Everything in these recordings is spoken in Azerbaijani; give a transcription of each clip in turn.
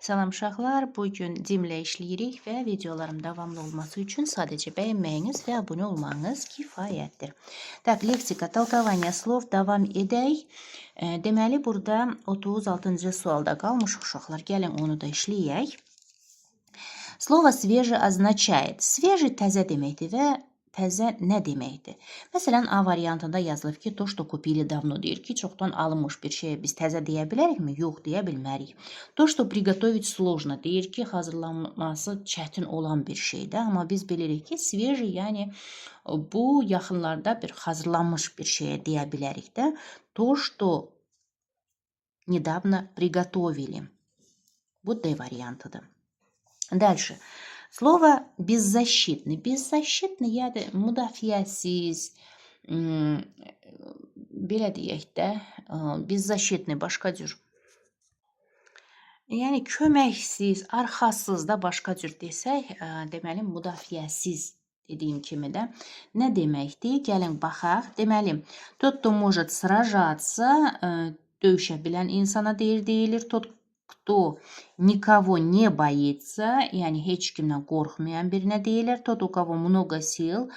Salam uşaqlar, bugün dimlə işləyirik və videolarım davamlı olması üçün sadəcə bəyənməyiniz və abunə olmanız kifayətdir. Tak, leksika, толкование slov davam edək. Deməli, burada 36-cı sualda qalmışıq uşaqlar. Gəlin onu da işləyək. Слово свежий означает. Свежий təzə deməkdir və təzə nə deməkdir? Məsələn, A variantında yazılıb ki, то, что купили давно deyir ki, çoxdan alınmış bir şeyə biz təzə deyə bilərikmi? Yox, deyə bilmərik. То, что приготовить сложно deyir ki, hazırlanması çətin olan bir şeydir. Amma biz bilirik ki, свежий, yəni bu yaxınlarda bir hazırlanmış bir şeyə deyə bilərik də. То, что недавно приготовили. Bu D variantıdır. Дальше. Слово беззащитный. Беззащитный yəni müdafiəsiz, belə deyək də, беззащитный başqa cür. Yəni köməksiz, arxasız da başqa cür desək, deməli müdafiəsiz dediyim kimi də nə deməkdir? Gəlin baxaq. Deməli, тот, кто может сражаться, döyüşə bilən insana deyilir. Тот, кто никого не боится, yəni heç kimdən qorxmayan birinə deyilir. Тот, у кого много сил,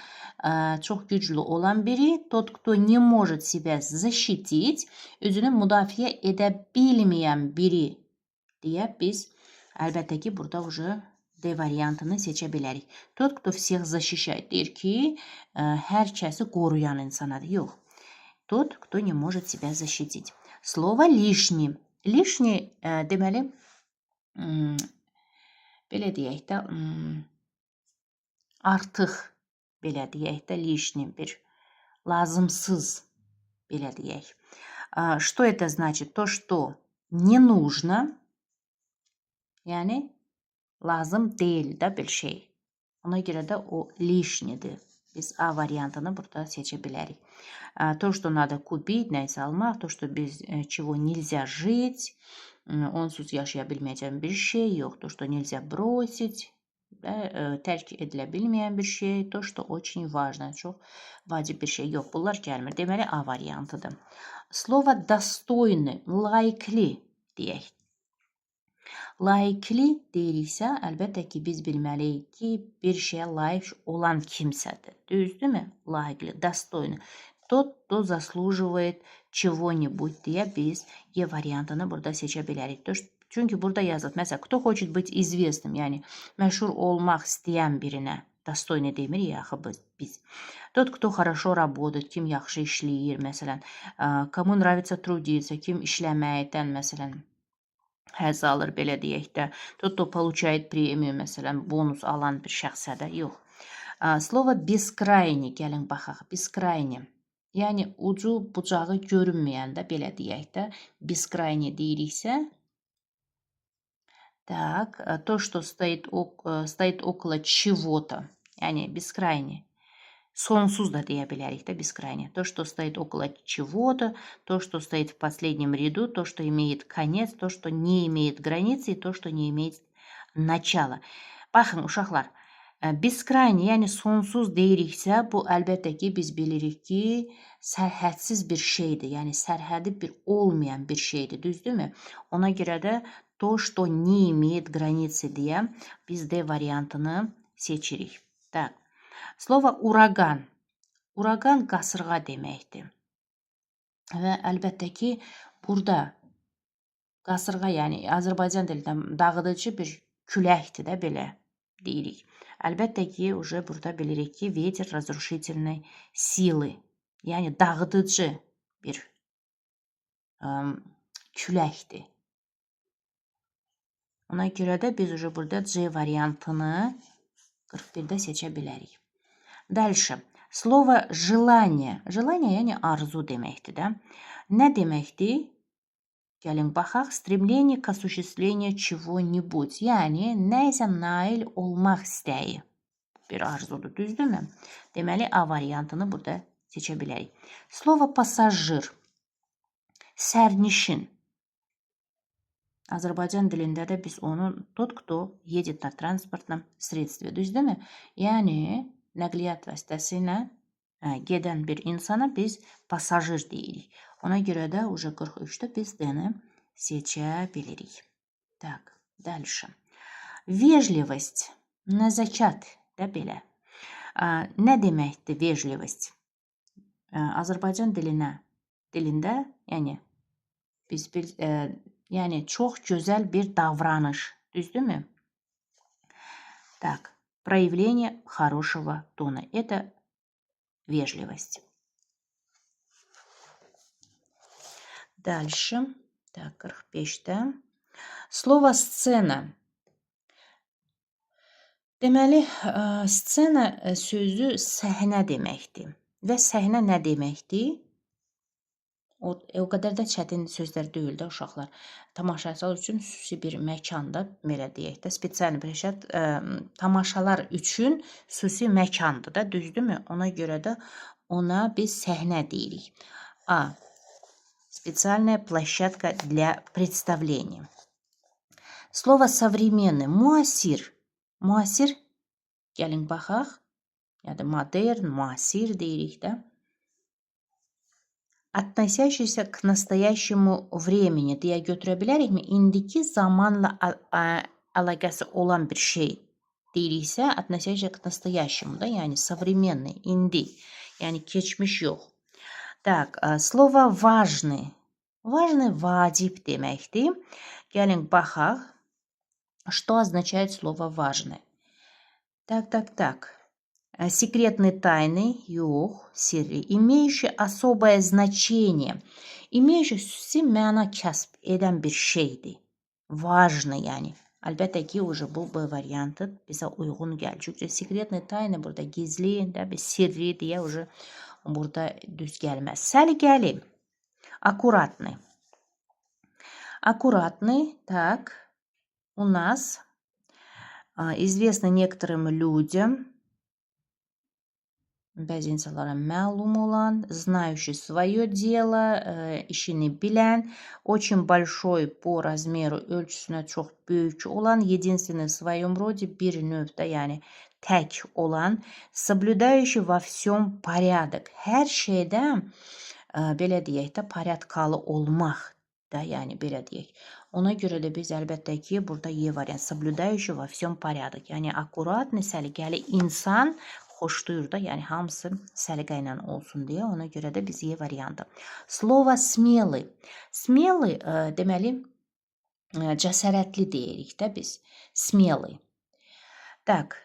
çox güclü olan biri. Тот, кто не может себя защитить, özünü müdafiə edə bilməyən biri deyə biz əlbəttə ki, burada уже D variantını seçə bilərik. Тот, кто всех защищает, deyir ki, hər kəsi qoruyan insanadır. Yox. Тот, кто не может себя защитить. Слово лишний. Лишний deməli, belə deyək də, artıq, belə deyək də, лишний bir, lazımsız, belə deyək. Что это значит? То, что не нужно, yəni lazım deyil də bir şey. Ona görə də o лишнийdir. Biz A variantını burada seçə bilərik. То, что надо купить, nəyisə almaq, то, что без чего нельзя жить, onsuz yaşaya bilməyəcəm bir şey, yox, то, что nельзя бросить, tərk edilə bilməyən bir şey, то, что очень важно, çox vacib bir şey, yox, bunlar gəlmir. Deməli, A variantıdır. Слово достойный, layiqli deyək. Layiqli deyiriksə, əlbəttə ki, biz bilməliyik ki, bir şeyə layiq olan kimsədir. Düzdürmü? Layiqli, достойный. Тот, кто заслуживает чего-нибудь deyə biz E variantını burada seçə bilərik. Çünki burada yazılıb, məsələn, кто хочет быть известным, yəni məşhur olmaq istəyən birinə достойный demirik axı biz. Тот, кто хорошо работает, kim yaxşı işləyir, məsələn, кому нравится трудиться, kim işləməkdən, məsələn, həzz alır, belə deyək də. Тот, кто получает премию, məsələn, bonus alan bir şəxsə də, yox. Слово бескрайний, gəlin baxaq, бескрайний. Yəni, ucu bucağı görünməyəndə, belə deyək də, бескрайний deyiriksə, так, то, что стоит около чего-то, yəni бескрайний. Sonsuz da deyə bilərik də бескрайний. То, что стоит около чего-то, то, что стоит в последнем ряду, то, что имеет конец, то, что не имеет границы, то, что не имеет начала. Baxın, uşaqlar, бескрайний, yəni sonsuz deyiriksə, bu əlbəttə ki, biz bilirik ki, sərhədsiz bir şeydir, yəni sərhədi bir olmayan bir şeydir, düzdürmü? Ona görə də то, что не имеет границы deyə biz D variantını seçirik. Так. Слово ураган. Uraqan qasırğa deməkdir. Və əlbəttə ki, burada qasırğa, yəni Azərbaycan dilində dağıdıcı bir küləkdir də belə deyirik. Əlbəttə ki, burada bilirik ki, ветер разрушительной силы, yəni dağıdıcı bir küləkdir. Ona görə də biz burada C variantını 41-də seçə bilərik. Дальше. Слово желание. Желание, yəni arzu deməkdir də. Nə deməkdir? Gəlin baxaq. Стремление к осуществлению чего-нибудь. Yəni, nəyisə nail olmaq istəyi bir arzudur, düzdürmü? Deməli, A variantını burada seçə bilərik. Слово пассажир. Sərnişin. Azərbaycan dilində də biz onu тот, кто едет на транспортном средстве, düzdürmü? Yəni, nəqliyyat vasitəsilə gedən bir insana biz pasajir deyirik. Ona görə də 43-də biz D-ni seçə bilirik. Tak. Dальше. Vejlivost, nəzakət də belə. Nə deməkdir vejlivost? Azərbaycan dilində, yəni yəni çox gözəl bir davranış, düzdürmü? Так, проявление хорошего тона. Это вежливость. Дальше. Так, 45-te. Слово сцена. Deməli, scena sözü səhnə deməkdir. Və səhnə nə deməkdir? O qədər də çətin sözlər deyil də uşaqlar. Tamaşaçılar üçün xüsusi bir məkanda, belə deyək də, spesial bir tamaşalar üçün xüsusi məkandır da, düzdürmü? Ona görə də ona biz səhnə deyirik. A. Специальная площадка для представления. Слово современный. Muasir. Muasir, gəlin baxaq. Yəni modern, muasir deyirik də. Относящийся к настоящему времени deyə götürə bilərikmi? İndiki zamanla əlaqəsi olan bir şey deyiriksə, относящийся к настоящему da, yəni современный, indi. Yəni keçmiş yox. Так, слово важный. Важный vacib deməkdir. Gəlin baxaq. Что означает слово важный? Так. Секретные тайны, yox, sirri, имеющий особое значение. İmeyişi xüsusi məna kəsb edən bir şeydir. Важный, yəni. Əlbəttə ki, bu variantı bizə uyğun gəlir. Çünki sekretные tayны burada gizli, bir sirri deyə burada düz gəlməz. Səliqəli, аккуратный. Аккуратный, так, у нас известно некоторым людям, bəzi insanlara məlum olan, знающий свое дело, işini bilən, очень большой по размеру, ölçüsünə çox böyük olan, единственный в своем роде, bir növdə, yəni tək olan, соблюдающий во всем порядок. Hər şeydə, belə deyək də, порядkalı olmaq da, yəni belə deyək. Ona görə də biz əlbəttə ki, burada E variant, соблюдающий во всем порядок. Yəni аккуратный, səliqəli insan xoşlayır da, yəni hamısı səliqə ilə olsun deyə. Ona görə də biz E variantı. Слово смелый. Смелый deməli cəsarətli deyirik də biz. Смелый. Так,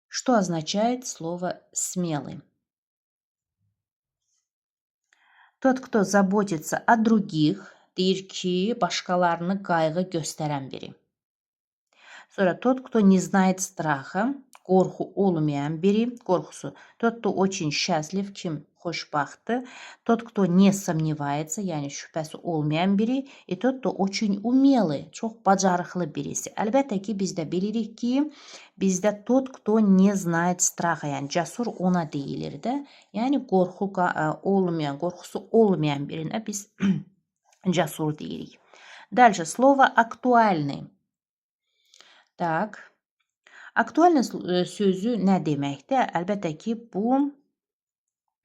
что означает слово смелый? Тот, кто заботится о других, deyir ki, başqalarını qayğı göstərən biri. Sonra тот, кто не знает страха, qorxu olmayan biri, qorxusu. Тот, кто очень счастлив, kim xoşbaxtdır. Тот, кто не сомневается, yəni şübhəsi olmayan biri. И тот, кто очень умелый, çox bacarıqlı birisi. Əlbəttə ki, biz də bilirik ki, bizdə тот, кто не знает страха, yəni cəsur ona deyilir də. Yəni qorxusu olmayan birinə biz cəsur deyirik. Дальше, слово актуальный. Так, aktualный sözü nə deməkdir? Əlbəttə ki, bu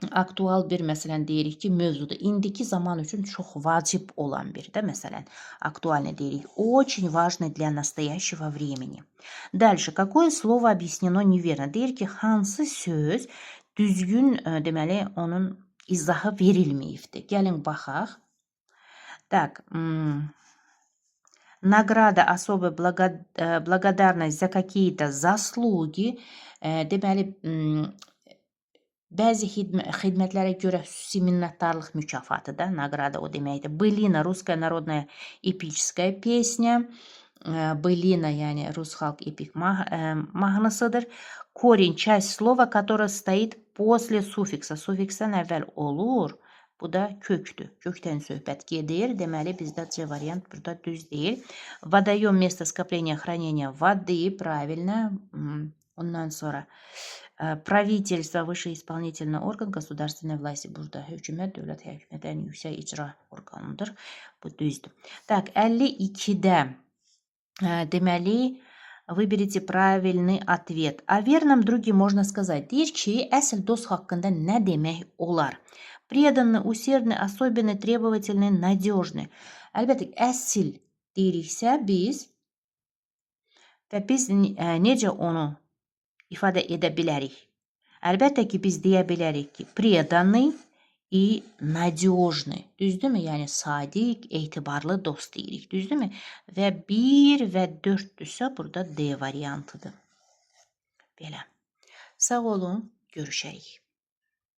aktual bir, məsələn, deyirik ki, mövzudur. İndiki zaman üçün çox vacib olan bir də, məsələn, aktualный deyirik. Очень важный для настоящего времени. Дальше, какое слово объяснено неверно? Deyir ki, hansı söz düzgün, deməli, onun izahı verilməyibdir. Gəlin baxaq. Так, награда, особая благодарность за какие-то заслуги. Deməli, bəzi xidmətlərə görə xüsusi minnətdarlıq mükafatı da, награда o deməkdir. Былина, русская народная эпическая песня. Былина, yəni Rus xalq epik mahnısıdır. Корень, часть слова, которое стоит после суффикса. Sufiksdən əvvəl olur. Bu da köktür. Kökdən söhbət gedir. Deməli, bizdə C variant burada düz deyil. Водоем, место скопления, хранения воды. Правильно. Ondan sonra правительство, высший исполнительный орган, государственной власти. Burada hökumət, dövlət hökumətlərin yüksək icra orqanıdır. Bu düzdür. Так, 52-də deməli, выберите правильный ответ. О верном друге можно сказать. Deyir ki, əsl dost haqqında nə demək olar? Преданный, усердный, особенный, требовательный, надежный. Əlbəttə, əsl deyiriksə biz Və biz necə onu ifadə edə bilərik? Əlbəttə ki, biz deyə bilərik ki, predanный и надежный. Düzdürmü? Yəni sadiq, etibarlı dost deyirik. Düzdürmü? Və 1 və 4-dürsə, burada D variantıdır. Belə. Sağ olun, görüşərik.